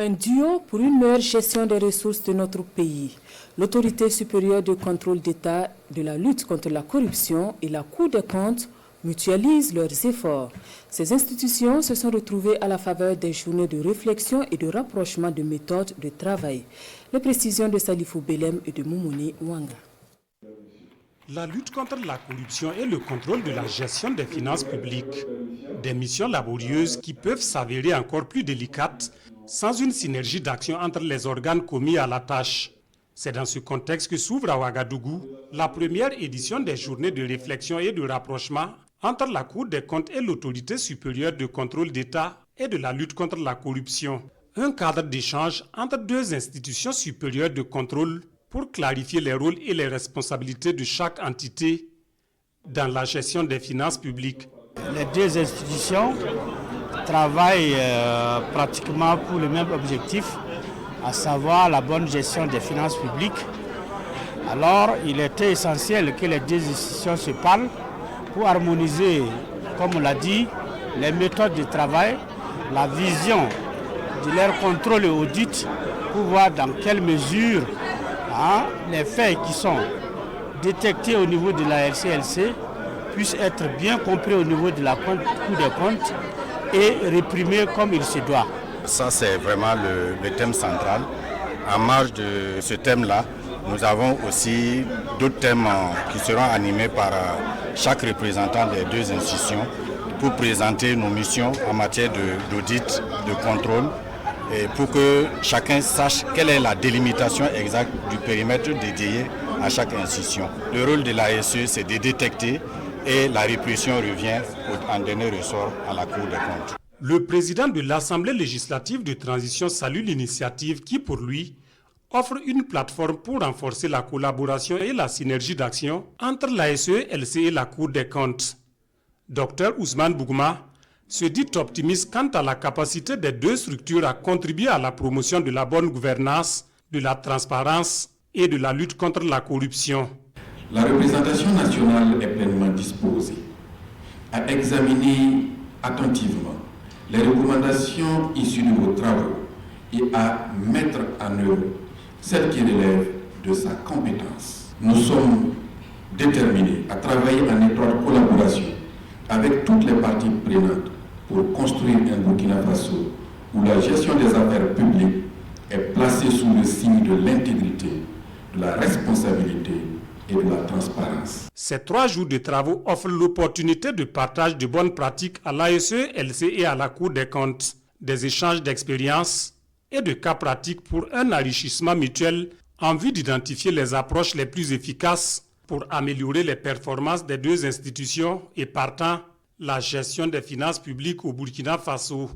Un duo pour une meilleure gestion des ressources de notre pays. L'autorité supérieure de contrôle d'État de la lutte contre la corruption et la Cour des comptes mutualisent leurs efforts. Ces institutions se sont retrouvées à la faveur des journées de réflexion et de rapprochement de méthodes de travail. Les précisions de Salifou Belem et de Moumouni Ouanga. La lutte contre la corruption et le contrôle de la gestion des finances publiques. Des missions laborieuses qui peuvent s'avérer encore plus délicates sans une synergie d'action entre les organes commis à la tâche. C'est dans ce contexte que s'ouvre à Ouagadougou la première édition des journées de réflexion et de rapprochement entre la Cour des comptes et l'autorité supérieure de contrôle d'État et de la lutte contre la corruption. Un cadre d'échange entre deux institutions supérieures de contrôle pour clarifier les rôles et les responsabilités de chaque entité dans la gestion des finances publiques. Les deux institutions travaillent pratiquement pour le même objectif, à savoir la bonne gestion des finances publiques. Alors, il était essentiel que les deux institutions se parlent pour harmoniser, comme on l'a dit, les méthodes de travail, la vision de leur contrôle et audit pour voir dans quelle mesure les faits qui sont détectés au niveau de la LCLC puissent être bien compris au niveau de la Cour des comptes et réprimés comme il se doit. Ça, c'est vraiment le thème central. En marge de ce thème-là, nous avons aussi d'autres thèmes qui seront animés par chaque représentant des deux institutions pour présenter nos missions en matière d'audit, de contrôle, et pour que chacun sache quelle est la délimitation exacte du périmètre dédié à chaque institution. Le rôle de l'ASE, c'est de détecter et la répression revient en dernier ressort à la Cour des comptes. Le président de l'Assemblée législative de transition salue l'initiative qui, pour lui, offre une plateforme pour renforcer la collaboration et la synergie d'action entre l'ASE, LC et la Cour des comptes. Dr Ousmane Bougouma se dit optimiste quant à la capacité des deux structures à contribuer à la promotion de la bonne gouvernance, de la transparence et de la lutte contre la corruption. La représentation nationale est pleinement disposée à examiner attentivement les recommandations issues de vos travaux et à mettre en œuvre celles qui relèvent de sa compétence. Nous sommes déterminés à travailler en étroite collaboration avec toutes les parties prenantes pour construire un Burkina Faso où la gestion des affaires publiques est placée sous le signe de l'intégrité, de la responsabilité et de la transparence. Ces 3 jours de travaux offrent l'opportunité de partage de bonnes pratiques à l'ASE, LC et à la Cour des comptes, des échanges d'expériences et de cas pratiques pour un enrichissement mutuel en vue d'identifier les approches les plus efficaces pour améliorer les performances des deux institutions et partant la gestion des finances publiques au Burkina Faso.